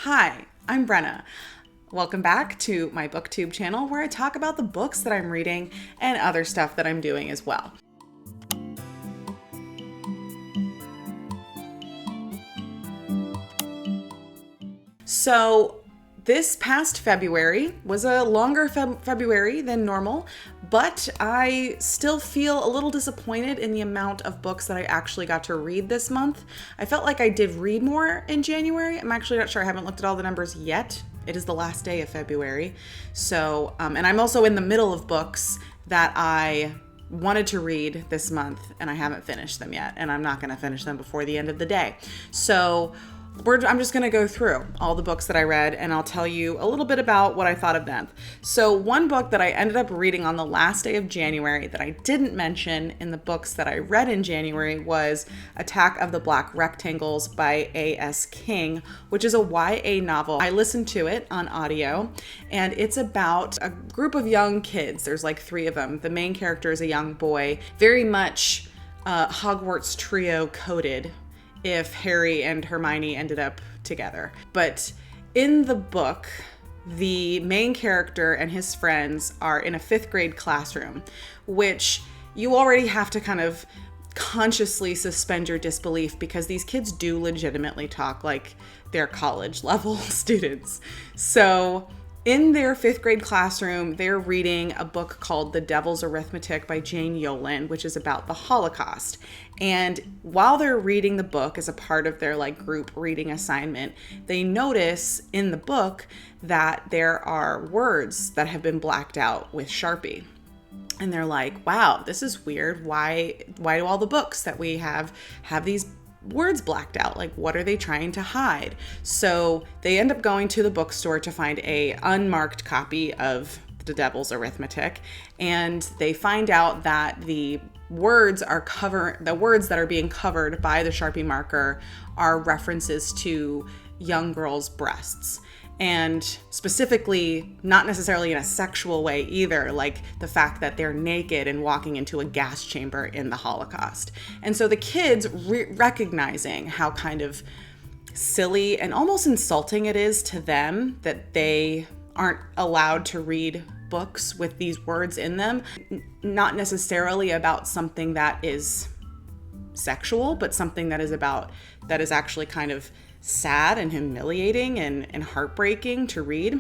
Hi, I'm Brenna. Welcome back to my BookTube channel where I talk about the books that I'm reading and other stuff that I'm doing as well. So this past February was a longer February than normal, but I still feel a little disappointed in the amount of books that I actually got to read this month. I felt like I did read more in January. I'm actually not sure. I haven't looked at all the numbers yet. It is the last day of February. So, and I'm also in the middle of books that I wanted to read this month and I haven't finished them yet, and I'm not going to finish them before the end of the day. So I'm just going to go through all the books that I read and I'll tell you a little bit about what I thought of them. So one book that I ended up reading on the last day of January that I didn't mention in the books that I read in January was Attack of the Black Rectangles by A.S. King, which is a YA novel. I listened to it on audio and it's about a group of young kids. There's like 3 of them. The main character is a young boy, very much Hogwarts trio coded if Harry and Hermione ended up together. But in the book, the main character and his friends are in a 5th grade classroom, which you already have to kind of consciously suspend your disbelief because these kids do legitimately talk like they're college level students. So in their 5th grade classroom, they're reading a book called The Devil's Arithmetic by Jane Yolen, which is about the Holocaust. And while they're reading the book as a part of their group reading assignment, they notice in the book that there are words that have been blacked out with Sharpie. And they're like, wow, this is weird. Why do all the books that we have these words blacked out? Like, what are they trying to hide? So they end up going to the bookstore to find a unmarked copy of The Devil's Arithmetic, and they find out that the words that are being covered by the Sharpie marker are references to young girls' breasts. And specifically, not necessarily in a sexual way either, like the fact that they're naked and walking into a gas chamber in the Holocaust. And so the kids, recognizing how kind of silly and almost insulting it is to them that they aren't allowed to read books with these words in them, not necessarily about something that is sexual, but something that is actually kind of sad and humiliating and heartbreaking to read.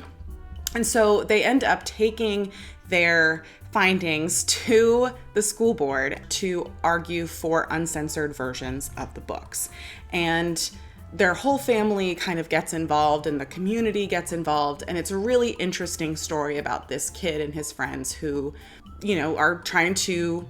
And so they end up taking their findings to the school board to argue for uncensored versions of the books. And their whole family kind of gets involved and the community gets involved. And it's a really interesting story about this kid and his friends who, are trying to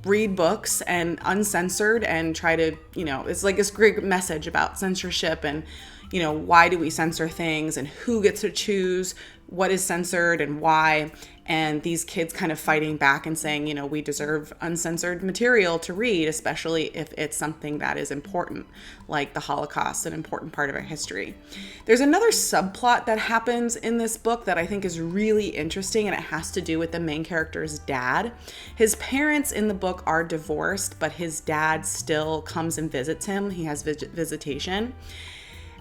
read books and uncensored and try to, it's like this great message about censorship and, why do we censor things and who gets to choose what is censored and why. And these kids kind of fighting back and saying, we deserve uncensored material to read, especially if it's something that is important, like the Holocaust, an important part of our history. There's another subplot that happens in this book that I think is really interesting, and it has to do with the main character's dad. His parents in the book are divorced, but his dad still comes and visits him. He has visitation.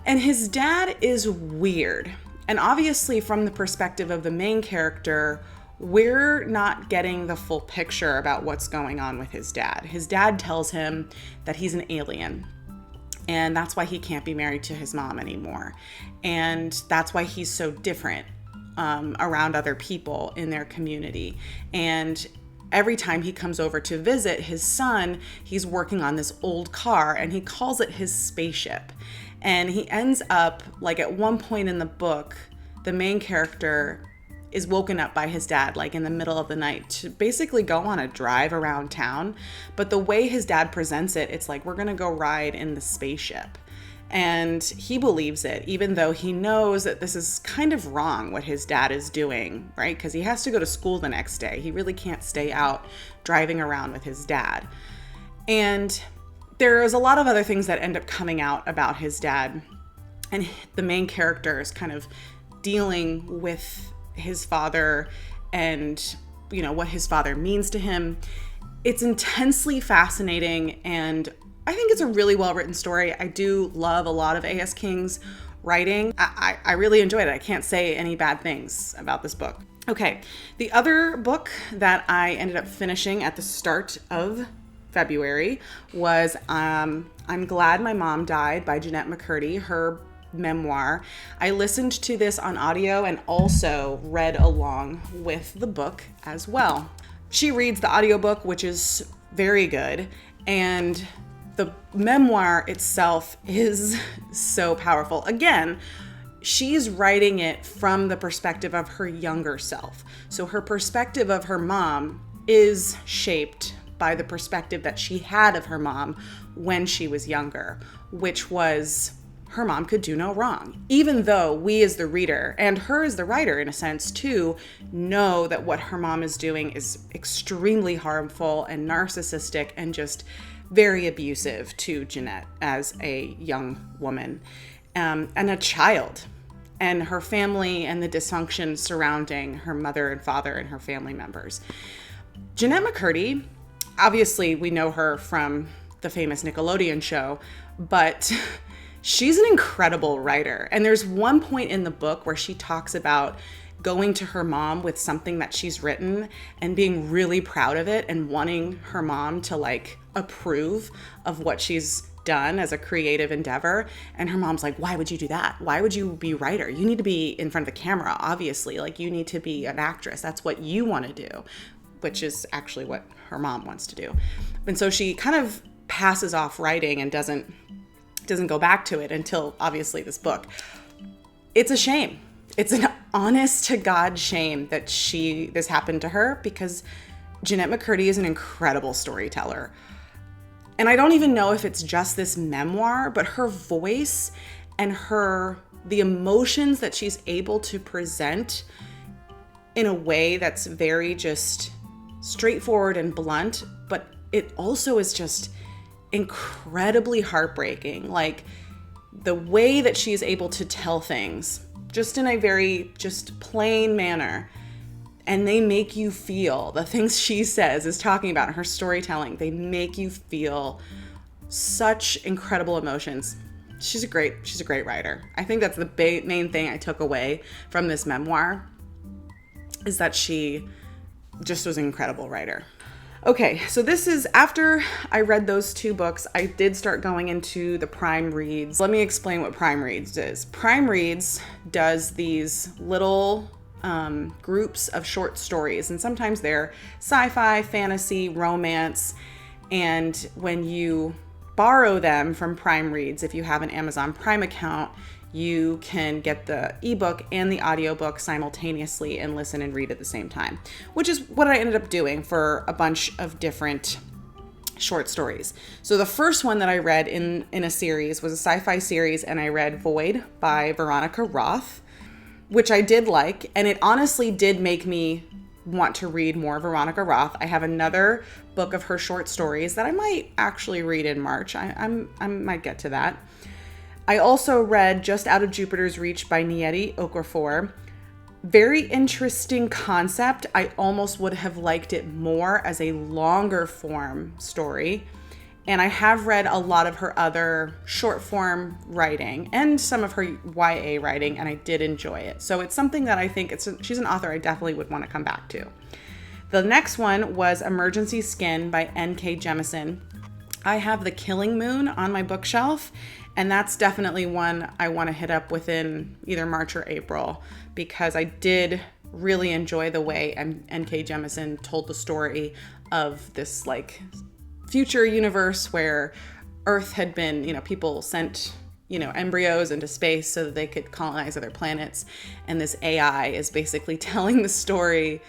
And his dad is weird. And obviously, from the perspective of the main character, we're not getting the full picture about what's going on with his dad. His dad tells him that he's an alien, and that's why he can't be married to his mom anymore. And that's why he's so different around other people in their community. And every time he comes over to visit his son, he's working on this old car, and he calls it his spaceship. And he ends up, at one point in the book, the main character is woken up by his dad, in the middle of the night to basically go on a drive around town. But the way his dad presents it, it's like, we're going to go ride in the spaceship. And he believes it, even though he knows that this is kind of wrong what his dad is doing, right? Because he has to go to school the next day. He really can't stay out driving around with his dad. And there's a lot of other things that end up coming out about his dad, and the main character is kind of dealing with his father and, what his father means to him. It's intensely fascinating, and I think it's a really well-written story. I do love a lot of A.S. King's writing. I really enjoyed it. I can't say any bad things about this book. Okay, the other book that I ended up finishing at the start of February was I'm Glad My Mom Died by Jeanette McCurdy, her memoir. I listened to this on audio and also read along with the book as well. She reads the audiobook, which is very good, and the memoir itself is so powerful. Again, she's writing it from the perspective of her younger self. So her perspective of her mom is shaped by the perspective that she had of her mom when she was younger, which was her mom could do no wrong. Even though we as the reader, and her as the writer in a sense too, know that what her mom is doing is extremely harmful and narcissistic and just very abusive to Jeanette as a young woman and a child, and her family and the dysfunction surrounding her mother and father and her family members. Jeanette McCurdy, obviously we know her from the famous Nickelodeon show, but she's an incredible writer. And there's one point in the book where she talks about going to her mom with something that she's written and being really proud of it and wanting her mom to like approve of what she's done as a creative endeavor. And her mom's like, why would you do that? Why would you be a writer? You need to be in front of the camera, obviously. Like, you need to be an actress. That's what you want to do, which is actually what her mom wants to do. And so she kind of passes off writing and doesn't go back to it until obviously this book. It's a shame. It's an honest to God shame that this happened to her, because Jeanette McCurdy is an incredible storyteller. And I don't even know if it's just this memoir, but her voice and the emotions that she's able to present in a way that's very just straightforward and blunt, but it also is just incredibly heartbreaking. Like, the way that she's able to tell things just in a very just plain manner, and they make you feel the things she is talking about in her storytelling. They make you feel such incredible emotions. She's a great writer. I think that's the main thing I took away from this memoir, is that she just was an incredible writer. Okay, so this is after I read those two books, I did start going into the Prime Reads. Let me explain what Prime Reads is. Prime Reads does these little groups of short stories, and sometimes they're sci-fi, fantasy, romance, and when you borrow them from Prime Reads, if you have an Amazon Prime account, you can get the ebook and the audiobook simultaneously and listen and read at the same time, which is what I ended up doing for a bunch of different short stories. So the first one that I read in a series was a sci-fi series, and I read Void by Veronica Roth, which I did like, and it honestly did make me want to read more Veronica Roth. I have another book of her short stories that I might actually read in March. I might get to that. I also read Just Out of Jupiter's Reach by Nieti Okorafor. Very interesting concept. I almost would have liked it more as a longer form story. And I have read a lot of her other short form writing and some of her YA writing, and I did enjoy it. So it's something that I think she's an author I definitely would want to come back to. The next one was Emergency Skin by N.K. Jemisin. I have The Killing Moon on my bookshelf, and that's definitely one I want to hit up within either March or April, because I did really enjoy the way N.K. Jemisin told the story of this like future universe where Earth had been, people sent, embryos into space so that they could colonize other planets. And this AI is basically telling the story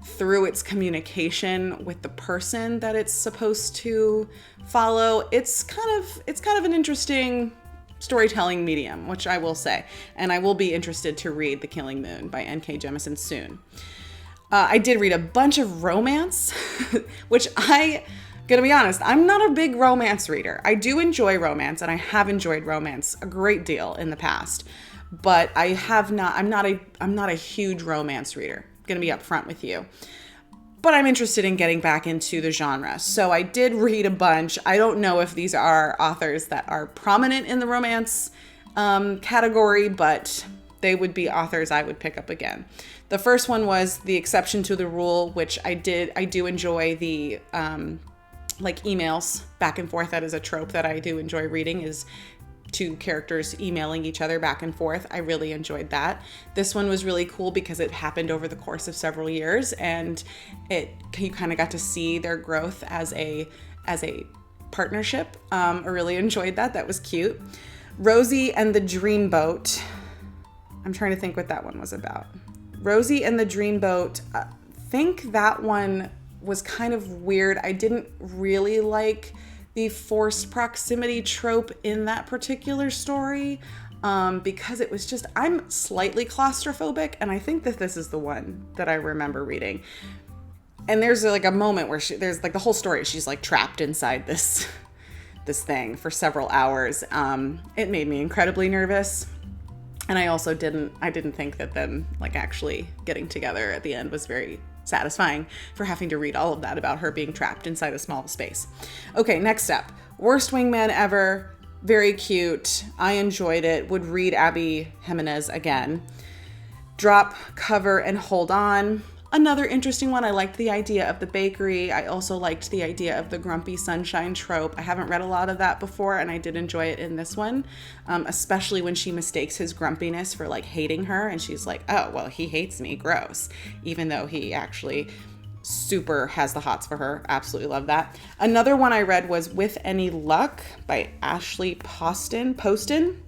through its communication with the person that it's supposed to follow. It's kind of an interesting storytelling medium, which I will say. And I will be interested to read The Killing Moon by N.K. Jemisin soon. I did read a bunch of romance, which gonna be honest, I'm not a big romance reader. I do enjoy romance, and I have enjoyed romance a great deal in the past, but I'm not a huge romance reader. I'm gonna be upfront with you. But I'm interested in getting back into the genre. So I did read a bunch. I don't know if these are authors that are prominent in the romance category, but they would be authors I would pick up again. The first one was The Exception to the Rule, which I do enjoy the like emails back and forth. That is a trope that I do enjoy reading, is two characters emailing each other back and forth. I really enjoyed that. This one was really cool because it happened over the course of several years, and you kind of got to see their growth as a partnership. I really enjoyed that. That was cute. Rosie and the Dreamboat. I'm trying to think what that one was about. Rosie and the Dreamboat. I think that one was kind of weird. I didn't really like the forced proximity trope in that particular story, because it was just, I'm slightly claustrophobic, and I think that this is the one that I remember reading. And there's like a moment where there's like the whole story, she's like trapped inside this thing for several hours. It made me incredibly nervous. And I also didn't think that them like actually getting together at the end was very satisfying, for having to read all of that about her being trapped inside a small space. Okay, next up. Worst Wingman Ever. Very cute. I enjoyed it. Would read Abby Jimenez again. Drop, Cover, and Hold On. Another interesting one. I liked the idea of the bakery. I also liked the idea of the grumpy sunshine trope. I haven't read a lot of that before, and I did enjoy it in this one, especially when she mistakes his grumpiness for like hating her, and she's like, oh, well, he hates me, gross, even though he actually super has the hots for her. Absolutely love that. Another one I read was With Any Luck by Ashley Poston.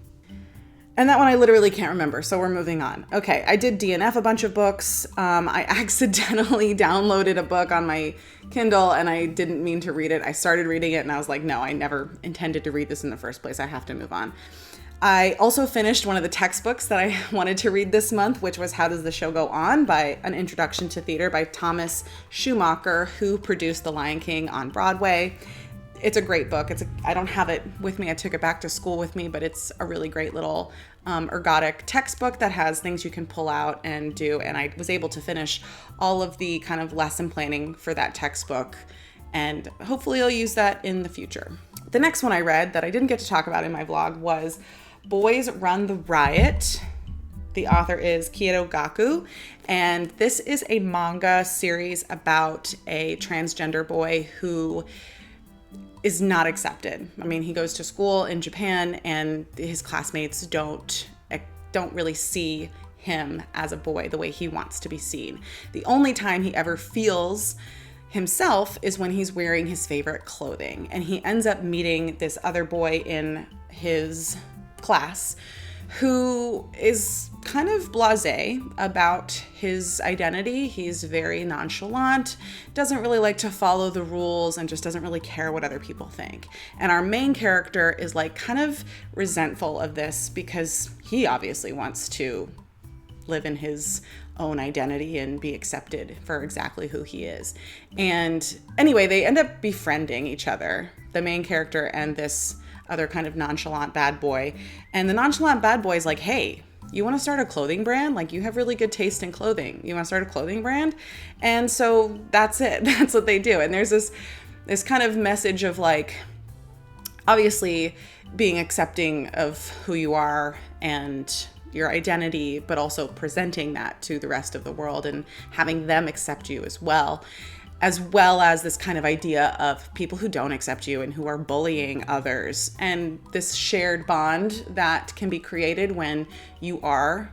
And that one I literally can't remember, so we're moving on. Okay, I did DNF a bunch of books. I accidentally downloaded a book on my Kindle, and I didn't mean to read it. I started reading it, and I was like, no, I never intended to read this in the first place. I have to move on. I also finished one of the textbooks that I wanted to read this month, which was How Does the Show Go On? By An Introduction to Theater by Thomas Schumacher, who produced The Lion King on Broadway. It's a great book. I don't have it with me. I took it back to school with me, but it's a really great little ergodic textbook that has things you can pull out and do. And I was able to finish all of the kind of lesson planning for that textbook, and hopefully I'll use that in the future. The next one I read that I didn't get to talk about in my vlog was Boys Run the Riot. The author is Kyoto Gaku, and this is a manga series about a transgender boy who is not accepted. I mean, he goes to school in Japan, and his classmates don't really see him as a boy the way he wants to be seen. The only time he ever feels himself is when he's wearing his favorite clothing, and he ends up meeting this other boy in his class who is kind of blasé about his identity. He's very nonchalant, doesn't really like to follow the rules, and just doesn't really care what other people think. And our main character is like kind of resentful of this, because he obviously wants to live in his own identity and be accepted for exactly who he is. And anyway, they end up befriending each other, the main character and this other kind of nonchalant bad boy. And the nonchalant bad boy is like, hey, you want to start a clothing brand? Like, you have really good taste in clothing. You want to start a clothing brand? And so that's it. That's what they do. And there's this kind of message of like, obviously being accepting of who you are and your identity, but also presenting that to the rest of the world and having them accept you as well as this kind of idea of people who don't accept you and who are bullying others, and this shared bond that can be created when you are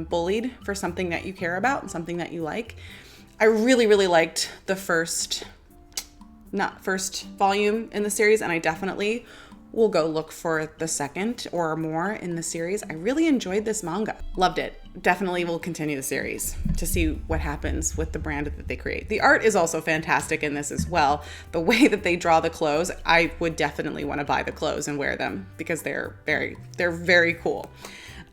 bullied for something that you care about and something that you like. I really, really liked the first volume in the series, and I definitely will go look for the second or more in the series. I really enjoyed this manga. Loved it. Definitely will continue the series to see what happens with the brand that they create. The art is also fantastic in this as well. The way that they draw the clothes, I would definitely want to buy the clothes and wear them because they're very cool.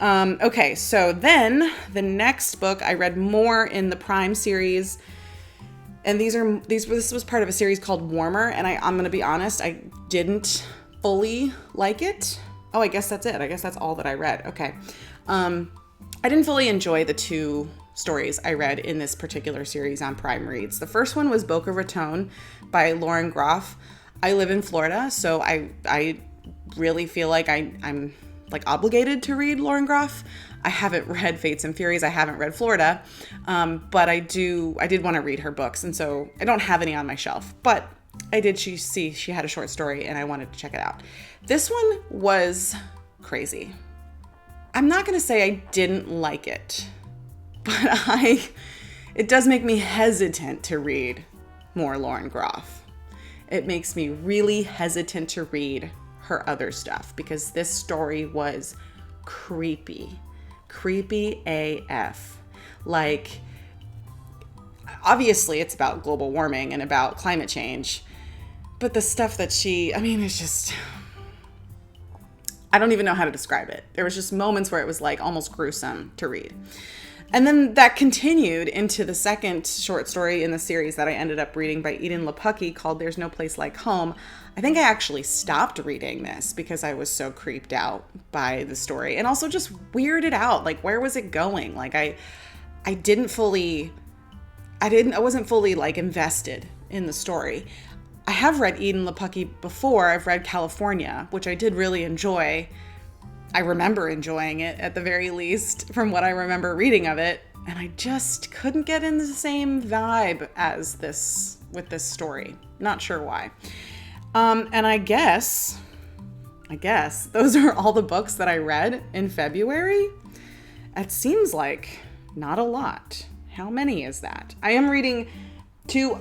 Okay, so then the next book, I read more in the Prime series. And this was part of a series called Warmer, and I'm going to be honest, I didn't fully like it. Oh, I guess that's it. I guess that's all that I read. Okay. I didn't fully enjoy the two stories I read in this particular series on Prime Reads. The first one was Boca Raton by Lauren Groff. I live in Florida, so I really feel like I'm like obligated to read Lauren Groff. I haven't read Fates and Furies. I haven't read Florida, but I did want to read her books, and so I don't have any on my shelf. But I did see she had a short story, and I wanted to check it out. This one was crazy. I'm not going to say I didn't like it, but it does make me hesitant to read more Lauren Groff. It makes me really hesitant to read her other stuff because this story was creepy AF. Like, obviously it's about global warming and about climate change, but the stuff that it's just, I don't even know how to describe it. There was just moments where it was like almost gruesome to read. And then that continued into the second short story in the series that I ended up reading by Eden Lepucki called There's No Place Like Home. I think I actually stopped reading this because I was so creeped out by the story and also just weirded out. Like, where was it going? Like, I wasn't fully like invested in the story. I have read Eden Lepucki before. I've read California, which I did really enjoy. I remember enjoying it at the very least from what I remember reading of it. And I just couldn't get in the same vibe as this with this story. Not sure why. And I guess those are all the books that I read in February. It seems like not a lot. How many is that? I am reading two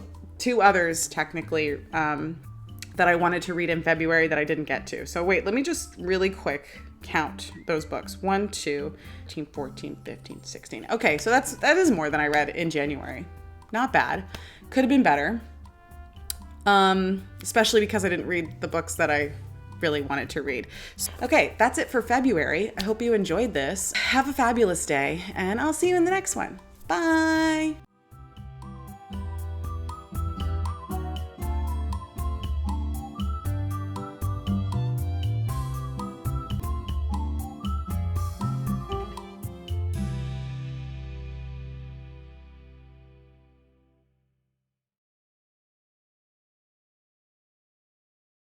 others technically that I wanted to read in February that I didn't get to. So wait, let me just really quick count those books. 1, 2, 13, 14, 15, 16. Okay, so that is more than I read in January. Not bad. Could have been better. Especially because I didn't read the books that I really wanted to read. Okay, that's it for February. I hope you enjoyed this. Have a fabulous day, and I'll see you in the next one. Bye!